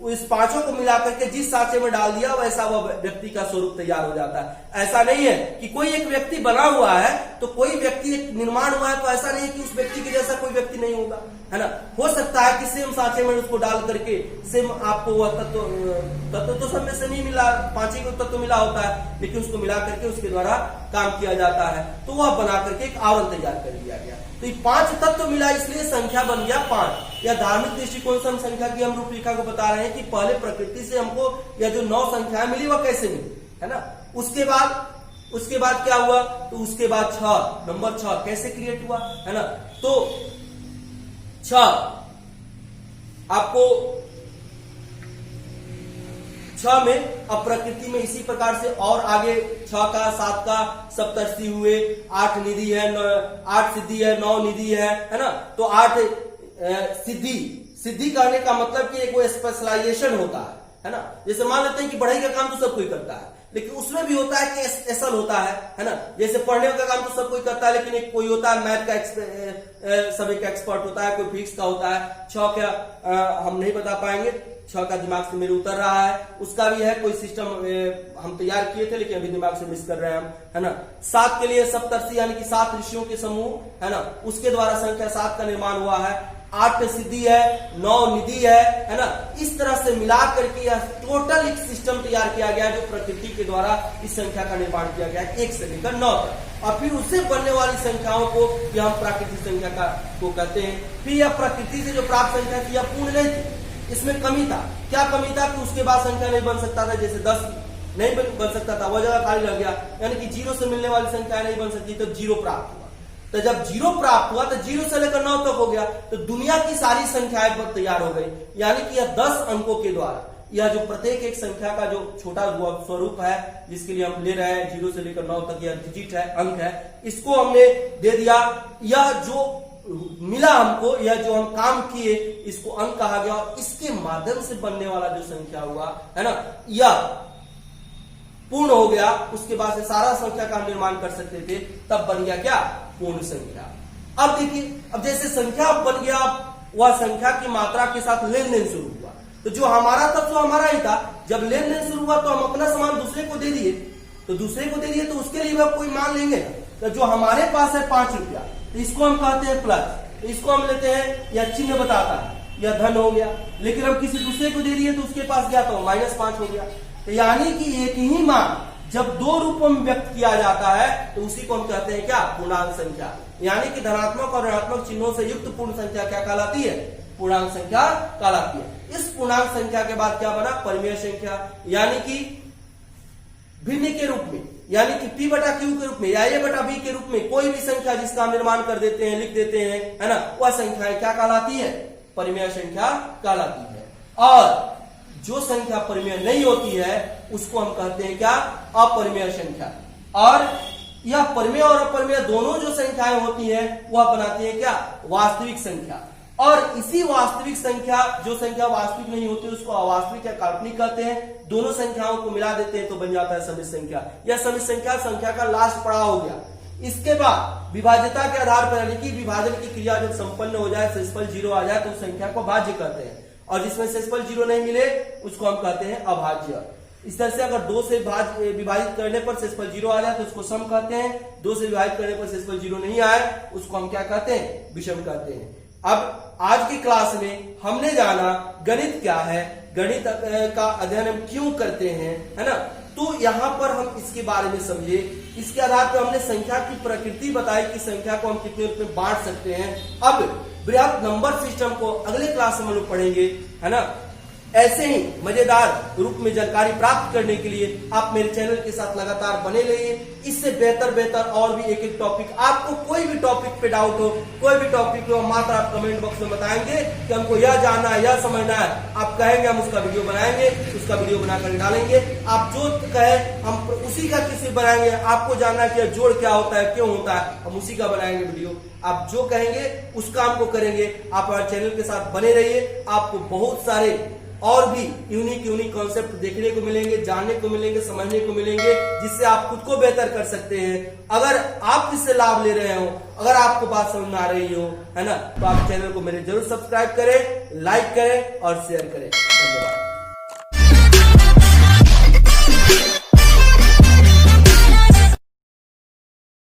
Speaker 2: वह इस 5 को मिलाकर के जिस सांचे में डाल दिया, वैसा वह व्यक्ति का स्वरूप तैयार हो जाता है। ऐसा नहीं है कि कोई एक व्यक्ति बना हुआ है तो कोई व्यक्ति एक निर्माण हुआ है, तो ऐसा नहीं है कि उस व्यक्ति के जैसा कोई व्यक्ति नहीं होगा, है ना। हो सकता है कि सेम सांचे में उसको डाल करके सेम आपको वह तत्व तो सब में से नहीं मिला, 5 को तत्व मिला होता है, लेकिन उसको मिला करके उसके द्वारा काम किया जाता है, तो वह बना करके एक आवरण तैयार कर दिया गया। तो ये 5 तत्व मिला, इसलिए संख्या बन गया 5। या धार्मिक दृष्टिकोण से हम संख्या की हम रूपरेखा को बता रहे हैं कि पहले प्रकृति से हमको यह जो 9 संख्याएं मिली वह कैसे मिली, है ना। उसके बाद क्या हुआ? तो उसके बाद 6, नंबर 6 कैसे क्रिएट हुआ, है ना। तो 6 आपको 6 में अब प्रकृति में इसी प्रकार से और आगे 6 का 7 का सप्तर्षि हुए, 8 निधि है, 8 सिद्धि है, 9 निधि है ना। तो 8 सिद्धि करने का मतलब कि एक वो स्पेशलाइजेशन होता है ना। जैसे मान लेते हैं कि पढ़ाई का काम तो सब कोई करता है, लेकिन उसमें भी होता है कि एसल होता है ना। जैसे पढ़ने का काम तो सब कोई करता है, लेकिन एक कोई होता है मैथ का सभी का एक्सपर्ट होता है, कोई फिजिक्स का होता है। 6 का हम नहीं बता पाएंगे, 6 का दिमाग से मेरे उतर रहा है, उसका भी है कोई सिस्टम हम तैयार किए थे, लेकिन अभी दिमाग से मिस कर रहे हैं हम, है ना। 7 के लिए सप्तर्षि यानी कि 7 ऋषियों के समूह, है ना, उसके द्वारा संख्या 7 का निर्माण हुआ है। 8 सिद्धि है, 9 निधि है ना। इस तरह से मिला करके यह टोटल एक सिस्टम तैयार किया गया है जो प्रकृति के द्वारा इस संख्या का निर्माण किया गया है 1 से लेकर 9 तक। और फिर उससे बनने वाली संख्याओं को यह हम प्राकृतिक संख्या का को कहते हैं। फिर यह प्रकृति से जो प्राप्त संख्या थी यह पूर्ण नहीं थी, इसमें कमी था। क्या कमी था कि उसके बाद संख्या नहीं बन सकता था, जैसे 10 नहीं बन सकता था, वह जगह खाली रह गया, यानी कि 0 से मिलने वाली संख्या नहीं बन सकती, तो 0 प्राप्त हुआ। तो जब 0 प्राप्त हुआ तो 0 से लेकर 9 तक हो गया, तो दुनिया की सारी संख्याएं तैयार हो गई। यानी कि यह 10 अंकों के द्वारा यह जो प्रत्येक एक संख्या का जो छोटा स्वरूप है, जिसके लिए हम ले रहे हैं 0 से लेकर 9 तक, यह डिजिट है, अंक है, इसको हमने दे दिया। यह जो मिला हमको, यह जो हम काम किए, इसको अंक कहा गया। और इसके माध्यम से बनने वाला जो संख्या हुआ है ना, यह पूर्ण हो गया। उसके बाद से सारा संख्या का हम निर्माण कर सकते थे, तब बन गया क्या? पूर्ण संख्या। अब देखिए, अब जैसे संख्या बन गया, वह संख्या की मात्रा के साथ लेन देन शुरू हुआ। तो जो हमारा था तो हमारा ही था, जब लेन देन शुरू हुआ तो हम अपना सामान दूसरे को दे दिए, तो दूसरे को दे दिए तो उसके लिए कोई मान लेंगे। तो जो हमारे पास है 5 रुपया, तो इसको हम कहते हैं प्लस, तो इसको हम लेते हैं, यह चिन्ह बताता है, यह धन हो गया। लेकिन हम किसी दूसरे को दे दिए तो उसके पास गया तो -5 हो गया। तो यानी कि एक ही मान जब 2 रूपों में व्यक्त किया जाता है तो उसी को हम कहते हैं क्या? पूर्णांक संख्या। यानी कि धनात्मक और ऋणात्मक चिन्हों से युक्त पूर्ण संख्या क्या कहलाती है? पूर्णांक संख्या कहलाती है। इस पूर्णांक संख्या के बाद क्या बना? परिमेय संख्या, यानी कि भिन्न के रूप में, यानी कि P बटा Q के रूप में या A बटा B के रूप में कोई भी संख्या जिसका हम निर्माण कर देते हैं, लिख देते हैं, है ना, वह संख्या क्या कहलाती है? परिमेय संख्या कहलाती है। और जो संख्या परिमेय नहीं होती है उसको हम कहते हैं क्या? अपरिमेय संख्या। और यह परिमेय और अपरिमेय दोनों जो संख्याएं होती हैं वह बनाती है क्या? वास्तविक संख्या। और इसी वास्तविक संख्या, जो संख्या वास्तविक नहीं होती उसको अवास्तविक या काल्पनिक कहते हैं। दोनों संख्याओं को मिला देते हैं तो बन जाता है समित संख्या। यह समित संख्या का लास्ट पड़ाव हो गया। इसके बाद विभाज्यता के आधार पर, यानी कि विभाजन की क्रिया जब संपन्न हो जाए, शेषफल 0 आ जाए, तो उस संख्या को भाज्य कहते हैं। और जिसमें शेषफल 0 नहीं मिले उसको हम कहते हैं अभाज्य। इस तरह से अगर 2 से विभाजित करने पर शेषफल 0 आ जाए तो उसको सम कहते हैं। 2 से विभाजित करने पर शेषफल 0 नहीं आए उसको हम क्या कहते हैं? विषम कहते हैं। अब आज की क्लास में हमने जाना गणित क्या है, गणित का अध्ययन हम क्यों करते हैं, है ना। तो यहाँ पर हम इसके बारे में समझे। इसके आधार पर हमने संख्या की प्रकृति बताई कि संख्या को हम कितने रूप में बांट सकते हैं। अब बृहत नंबर सिस्टम को अगले क्लास में हम लोग पढ़ेंगे, है ना। ऐसे ही मजेदार रूप में जानकारी प्राप्त करने के लिए आप मेरे चैनल के साथ लगातार बने रहिए। इससे बेहतर और भी एक टॉपिक, आपको कोई भी टॉपिक पे डाउट हो, कोई भी टॉपिक हो, मात्र आप कमेंट बॉक्स में बताएंगे कि हमको यह जानना है, यह समझना है, आप कहेंगे हम उसका वीडियो बनाएंगे, उसका वीडियो बनाकर डालेंगे। आप जो कहे हम उसी का किसी बनाएंगे। आपको जानना है कि जोड़ क्या होता है, क्यों होता है, हम उसी का बनाएंगे वीडियो। आप जो कहेंगे उस काम को करेंगे। आप हमारे चैनल के साथ बने रहिए। आपको बहुत सारे और भी यूनिक कॉन्सेप्ट देखने को मिलेंगे, जानने को मिलेंगे, समझने को मिलेंगे, जिससे आप खुद को बेहतर कर सकते हैं। अगर आप इससे लाभ ले रहे हो, अगर आपको बात समझ में आ रही हो, है ना, तो आप चैनल को मेरे जरूर सब्सक्राइब करें, लाइक करें और शेयर करें। धन्यवाद।